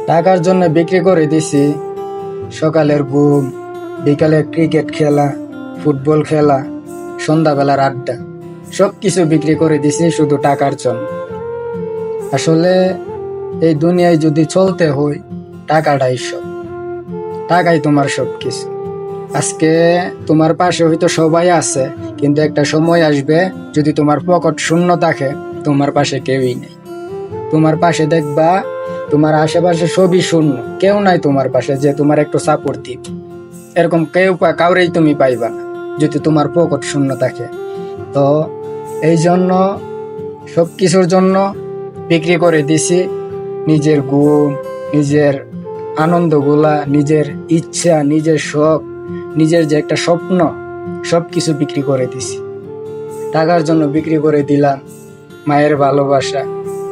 টাকার জন্য বিক্রি করে দিছি সকালের ঘুম, বিকালে ক্রিকেট খেলা, ফুটবল খেলা, সন্ধ্যাবেলার আড্ডা, সবকিছু বিক্রি করে দিছি শুধু টাকার জন্য। আসলে এই দুনিয়ায় যদি চলতে হয়, টাকাটাই সব। টাকাই তোমার সবকিছু। আজকে তোমার পাশে হয়তো সবাই আছে, কিন্তু একটা সময় আসবে যদি তোমার পকেট শূন্য থাকে, তোমার পাশে কেউই নেই। তোমার পাশে দেখবা তোমার আশেপাশে সবই শূন্য, কেউ নাই তোমার পাশে যে তোমার একটু সাপোর্ট দিবে। এরকম কাউরেই তুমি পাইবা না যদি তোমার পকেট শূন্য থাকে। তো এই জন্য সবকিছুর জন্য বিক্রি করে দিছি নিজের ঘুম, নিজের আনন্দগুলা, নিজের ইচ্ছা, নিজের শখ, নিজের যে একটা স্বপ্ন, সবকিছু বিক্রি করে দিছি। টাকার জন্য বিক্রি করে দিলাম মায়ের ভালোবাসা,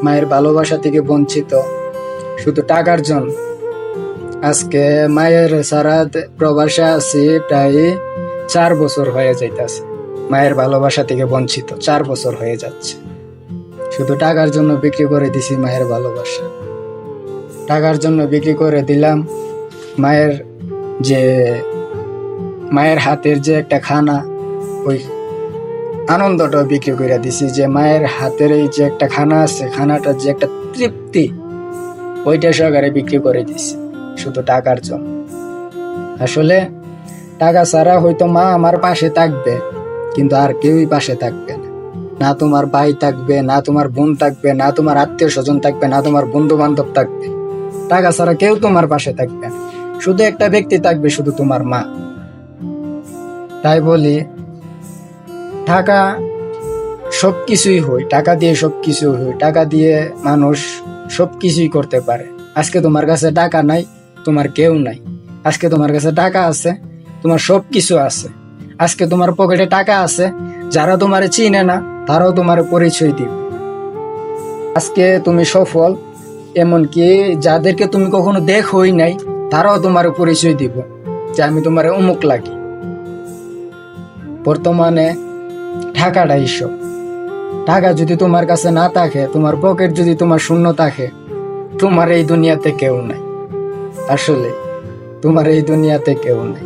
মায়ের ভালোবাসা থেকে বঞ্চিত শুধু টাকার জন্য। আজকে মায়ের সারা প্রবাসে আছি প্রায় 4 বছর হয়ে যাইতেছে। মায়ের ভালোবাসা থেকে বঞ্চিত 4 বছর হয়ে যাচ্ছে। শুধু টাকার জন্য বিক্রি করে দিছি মায়ের ভালোবাসা। টাকার জন্য বিক্রি করে দিলাম মায়ের যে মায়ের হাতের যে একটা খানা, ওই আনন্দটা বিক্রি করে দিছি। যে মায়ের হাতের এই যে একটা খানা আছে, খানাটার যে একটা তৃপ্তি, ওইটা সহকারে বিক্রি করে দিছি শুধু টাকার জন্য। আসলে টাকা ছাড়া হয়তো মা আমার পাশে থাকবে, কিন্তু আর কেউই পাশে থাকবে না। না তোমার ভাই থাকবে, না তোমার বোন থাকবে, না তোমার আত্মীয় স্বজন থাকবে, না তোমার বন্ধু বান্ধব থাকবে। টাকা ছাড়া কেউ তোমার পাশে থাকবে না। শুধু একটা ব্যক্তি থাকবে, শুধু তোমার মা। তাই বলি, টাকা সবকিছুই হয়, টাকা দিয়ে সবকিছু হয়, টাকা দিয়ে মানুষ সবকিছুই করতে পারে। আজকে তোমার কাছে টাকা নাই, তোমার কেউ নাই। আজকে তোমার কাছে টাকা আছে, তোমার সবকিছু আছে। আজকে তোমার পকেটে টাকা আছে, যারা তোমারে চিনে না তারাও তোমার পরিচয় দিবে। আজকে তুমি সফল, এমনকি যাদেরকে তুমি কখনো দেখোই নাই তারাও তোমার পরিচয় দিব যে আমি তোমার অমুক লাগি। বর্তমানে টাকাটাই সব। টাকা যদি তোমার কাছে না থাকে, তোমার পকেট যদি তোমার শূন্য থাকে, তোমার এই দুনিয়াতে কেউ নাই। আসলে তোমার এই দুনিয়াতে কেউ নাই।